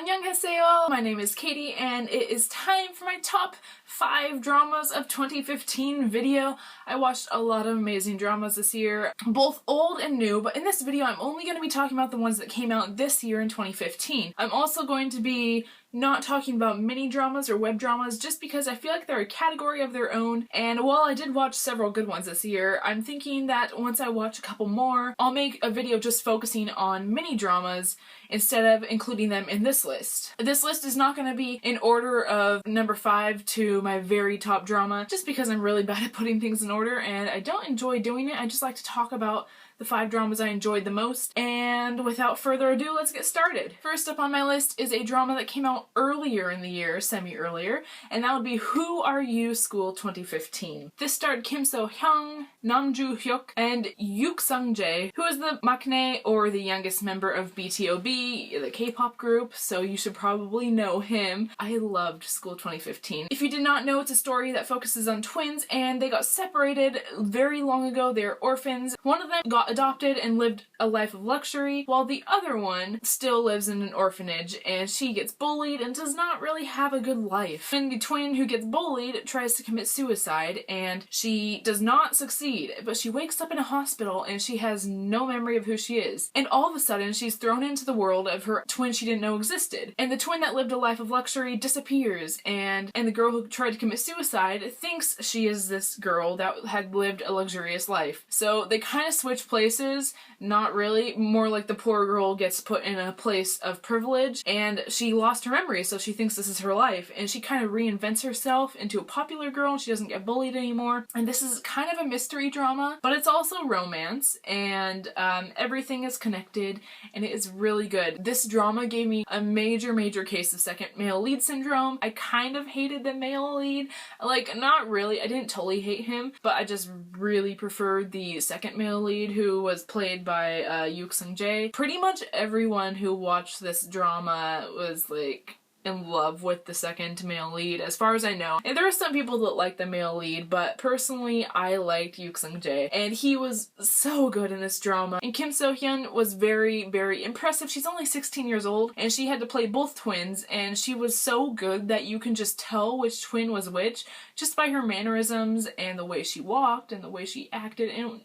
Annyeonghaseyo! My name is Katie and it is time for my top 5 dramas of 2015 video. I watched a lot of amazing dramas this year, both old and new, but in this video I'm only going to be talking about the ones that came out this year in 2015. I'm also going to be not talking about mini dramas or web dramas just because I feel like they're a category of their own, and while I did watch several good ones this year, I'm thinking that once I watch a couple more, I'll make a video just focusing on mini dramas instead of including them in this list. This list is not going to be in order of number 5 to my very top drama, just because I'm really bad at putting things in order and I don't enjoy doing it. I just like to talk about the 5 dramas I enjoyed the most, and without further ado, let's get started. First up on my list is a drama that came out earlier in the year, semi-earlier, and that would be Who Are You School 2015. This starred Kim So-hyung, Nam Joo-hyuk, and Yuk Sung-jae, who is the maknae or the youngest member of BTOB, the K-pop group, so you should probably know him. I loved School 2015. If you did not know, it's a story that focuses on twins, and they got separated very long ago. They're orphans. One of them got adopted and lived a life of luxury, while the other one still lives in an orphanage, and she gets bullied and does not really have a good life. And the twin who gets bullied tries to commit suicide, and she does not succeed, but she wakes up in a hospital and she has no memory of who she is. And all of a sudden, she's thrown into the world of her twin she didn't know existed. And the twin that lived a life of luxury disappears, and the girl who tried to commit suicide thinks she is this girl that had lived a luxurious life. So they kind of switch places, not really, more like the poor girl gets put in a place of privilege and she lost her memory, so she thinks this is her life, and she kind of reinvents herself into a popular girl and she doesn't get bullied anymore. And this is kind of a mystery drama, but it's also romance, and everything is connected and it is really good. This drama gave me a major case of second male lead syndrome. I kind of hated the male lead, like not really, I didn't totally hate him, but I just really preferred the second male lead, who was played by Yuk Sung-jae. Pretty much everyone who watched this drama was like in love with the second male lead, as far as I know. And there are some people that like the male lead, but personally I liked Yuk Sung-jae, and he was so good in this drama. And Kim So-hyun was very impressive. She's only 16 years old and she had to play both twins, and she was so good that you can just tell which twin was which just by her mannerisms and the way she walked and the way she acted, and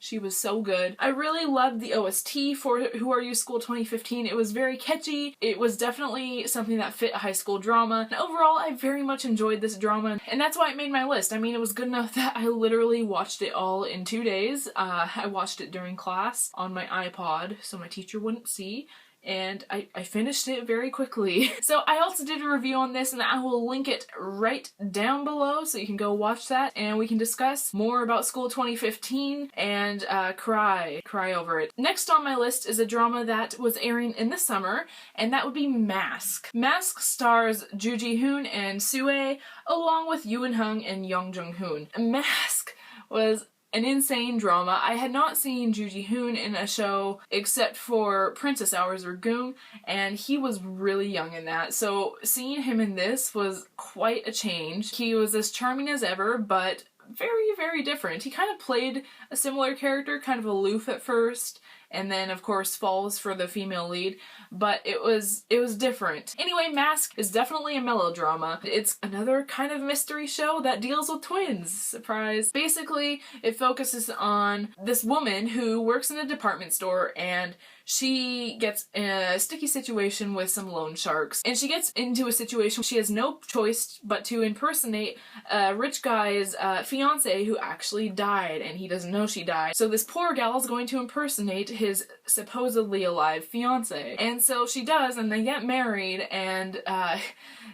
she was so good. I really loved the OST for Who Are You School 2015. It was very catchy. It was definitely something that fit a high school drama. And overall, I very much enjoyed this drama, and that's why it made my list. I mean, it was good enough that I literally watched it all in 2 days. I watched it during class on my iPod so my teacher wouldn't see, and I finished it very quickly. So I also did a review on this, and I will link it right down below so you can go watch that and we can discuss more about School 2015 and cry over it. Next on my list is a drama that was airing in the summer, and that would be Mask. Mask stars Joo Ji-hoon and Sue, along with Yoo In-hung and Young Jung-hoon. Mask was an insane drama. I had not seen Joo Ji-hoon in a show except for Princess Hours or Goon, and he was really young in that, so seeing him in this was quite a change. He was as charming as ever, but very different. He kind of played a similar character, kind of aloof at first, and then of course falls for the female lead, but it was different. Anyway, Mask is definitely a melodrama. It's another kind of mystery show that deals with twins. Surprise. Basically, it focuses on this woman who works in a department store, and she gets in a sticky situation with some loan sharks, and she gets into a situation she has no choice but to impersonate a rich guy's fiance who actually died, and he doesn't know she died. So this poor gal is going to impersonate his supposedly alive fiance, and so she does, and they get married, and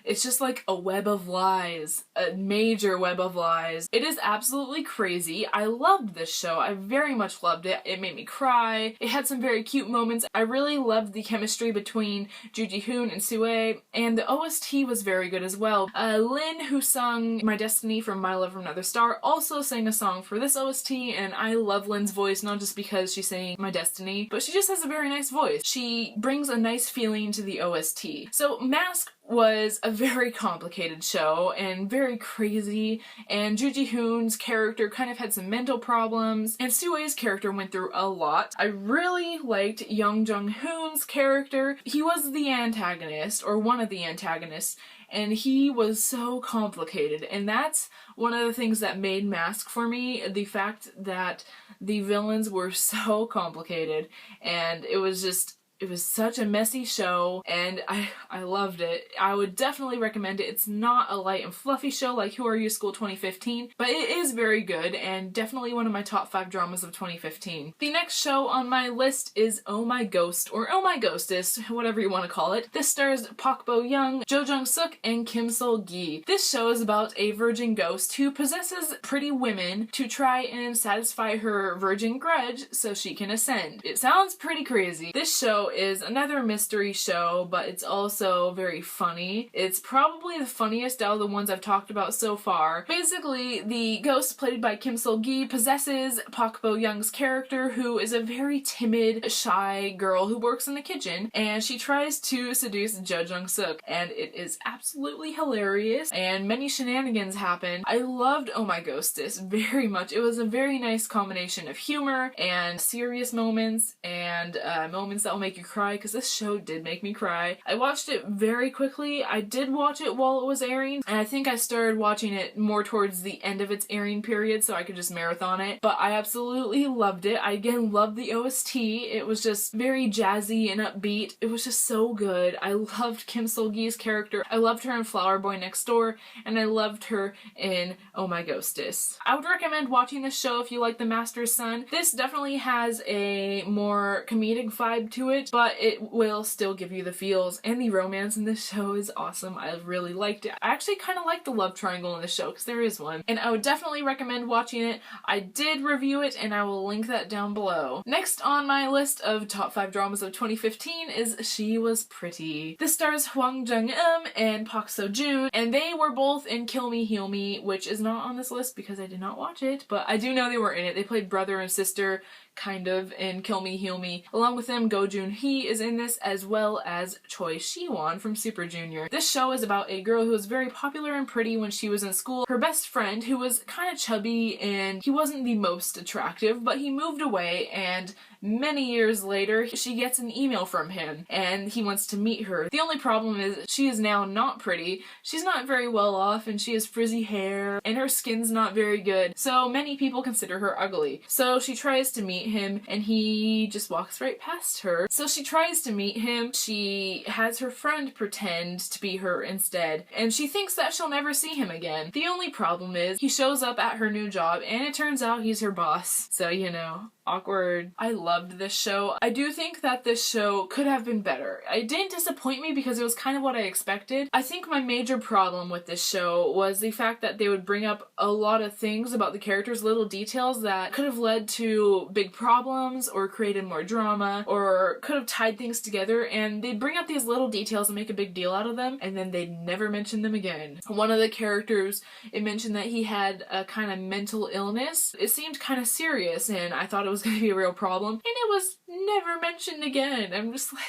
it's just like a web of lies, a major web of lies. It is absolutely crazy. I loved this show. I very much loved it. It made me cry. It had some very cute moments. I really loved the chemistry between Joo Ji-hoon and Sue, and the OST was very good as well. Lin, who sung My Destiny from My Love from Another Star, also sang a song for this OST, and I love Lin's voice, not just because she's saying My Destiny, but she just has a very nice voice. She brings a nice feeling to the OST. So Mask was a very complicated show and very crazy, and Joo Ji-hoon's character kind of had some mental problems, and Soo-ae's character went through a lot. I really liked Young Jung-hoon's character. He was the antagonist, or one of the antagonists, and he was so complicated, and that's one of the things that made Mask for me, the fact that the villains were so complicated, and it was such a messy show, and I loved it. I would definitely recommend it. It's not a light and fluffy show like Who Are You School 2015, but it is very good and definitely one of my top 5 dramas of 2015. The next show on my list is Oh My Ghost, or Oh My Ghostess, whatever you want to call it. This stars Park Bo-young, Jo Jung-suk, and Kim Sol-gi. This show is about a virgin ghost who possesses pretty women to try and satisfy her virgin grudge so she can ascend. It sounds pretty crazy. This show is another mystery show, but it's also very funny. It's probably the funniest out of the ones I've talked about so far. Basically, the ghost played by Kim Sol-gi possesses Park Bo-young's character, who is a very timid, shy girl who works in the kitchen, and she tries to seduce Jo Jung-suk, and it is absolutely hilarious, and many shenanigans happen. I loved Oh My Ghostess very much. It was a very nice combination of humor and serious moments, and moments that will make you cry, because this show did make me cry. I watched it very quickly. I did watch it while it was airing, and I think I started watching it more towards the end of its airing period so I could just marathon it, but I absolutely loved it. I again loved the OST. It was just very jazzy and upbeat. It was just so good. I loved Kim Sol-gi's character. I loved her in Flower Boy Next Door, and I loved her in Oh My Ghostess. I would recommend watching this show if you like The Master's Son. This definitely has a more comedic vibe to it, but it will still give you the feels, and the romance in this show is awesome. I really liked it. I actually kind of like the love triangle in this show, because there is one, and I would definitely recommend watching it. I did review it, and I will link that down below. Next on my list of top 5 dramas of 2015 is She Was Pretty. This stars Hwang Jung-eum and Park Seo-joon, and they were both in Kill Me Heal Me, which is not on this list because I did not watch it, but I do know they were in it. They played brother and sister, kind of, in Kill Me Heal Me. Along with them, Go Joon-hee is in this, as well as Choi Siwon from Super Junior. This show is about a girl who was very popular and pretty when she was in school. Her best friend, who was kind of chubby and he wasn't the most attractive, but he moved away, and many years later, she gets an email from him, and he wants to meet her. The only problem is she is now not pretty. She's not very well off, and she has frizzy hair, and her skin's not very good, so many people consider her ugly. So she tries to meet him, and he just walks right past her. So she tries to meet him. She has her friend pretend to be her instead, and she thinks that she'll never see him again. The only problem is he shows up at her new job, and it turns out he's her boss. So, you know, awkward. I loved this show. I do think that this show could have been better. It didn't disappoint me because it was kind of what I expected. I think my major problem with this show was the fact that they would bring up a lot of things about the characters, little details that could have led to big problems or created more drama or could have tied things together, and they'd bring up these little details and make a big deal out of them, and then they'd never mention them again. One of the characters, it mentioned that he had a kind of mental illness. It seemed kind of serious, and I thought it was going to be a real problem, and it was never mentioned again. I'm just like,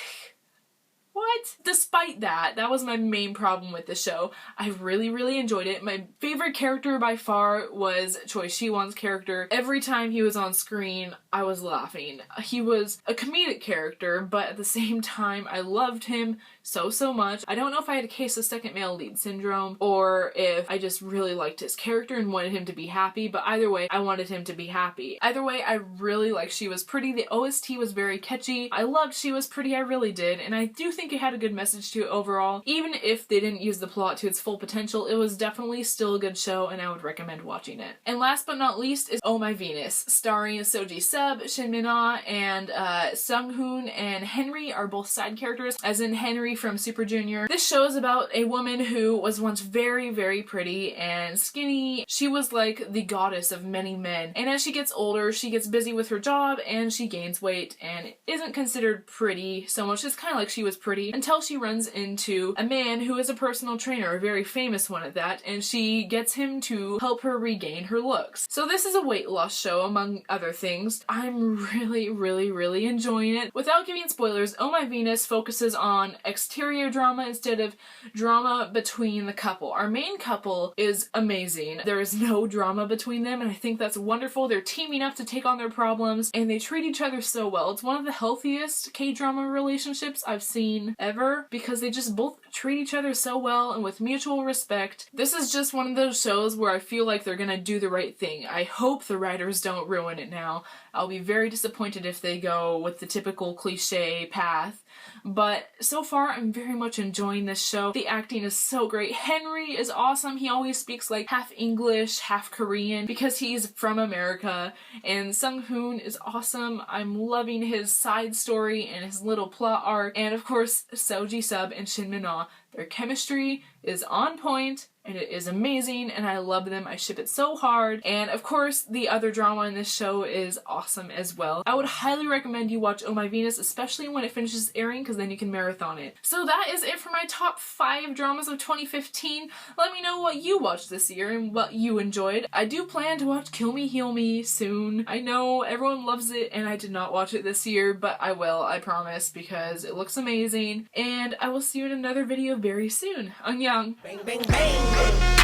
what? Despite that, that was my main problem with the show. I really, really enjoyed it. My favorite character by far was Choi Siwon's character. Every time he was on screen, I was laughing. He was a comedic character, but at the same time, I loved him so much. I don't know if I had a case of second male lead syndrome or if I just really liked his character and wanted him to be happy, but either way, I wanted him to be happy. Either way, I really liked She Was Pretty. The OST was very catchy. I loved She Was Pretty, I really did, and I do think it had a good message to it overall. Even if they didn't use the plot to its full potential, it was definitely still a good show, and I would recommend watching it. And last but not least is Oh My Venus, starring Soji Sub, Shin Min-ah, and Sung-hoon and Henry are both side characters, as in Henry from Super Junior. This show is about a woman who was once very, very pretty and skinny. She was like the goddess of many men, and as she gets older, she gets busy with her job and she gains weight and isn't considered pretty so much. It's kind of like She Was Pretty until she runs into a man who is a personal trainer, a very famous one at that, and she gets him to help her regain her looks. So this is a weight loss show, among other things. I'm really, really, really enjoying it. Without giving spoilers, Oh My Venus focuses on exterior drama instead of drama between the couple. Our main couple is amazing. There is no drama between them, and I think that's wonderful. They're teaming up to take on their problems, and they treat each other so well. It's one of the healthiest K-drama relationships I've seen ever, because they just both treat each other so well and with mutual respect. This is just one of those shows where I feel like they're gonna do the right thing. I hope the writers don't ruin it now. I'll be very disappointed if they go with the typical cliche path. But so far, I'm very much enjoying this show. The acting is so great. Henry is awesome. He always speaks like half English, half Korean because he's from America. And Sung-hoon is awesome. I'm loving his side story and his little plot arc. And of course, Seo Ji-sub and Shin Min-ah. Their chemistry is on point and it is amazing and I love them. I ship it so hard. And of course, the other drama in this show is awesome as well. I would highly recommend you watch Oh My Venus, especially when it finishes airing, because then you can marathon it. So that is it for my top 5 dramas of 2015. Let me know what you watched this year and what you enjoyed. I do plan to watch Kill Me Heal Me soon. I know everyone loves it and I did not watch it this year, but I will, I promise, because it looks amazing. And I will see you in another video very soon. Annyeong! Bang, bang, bang.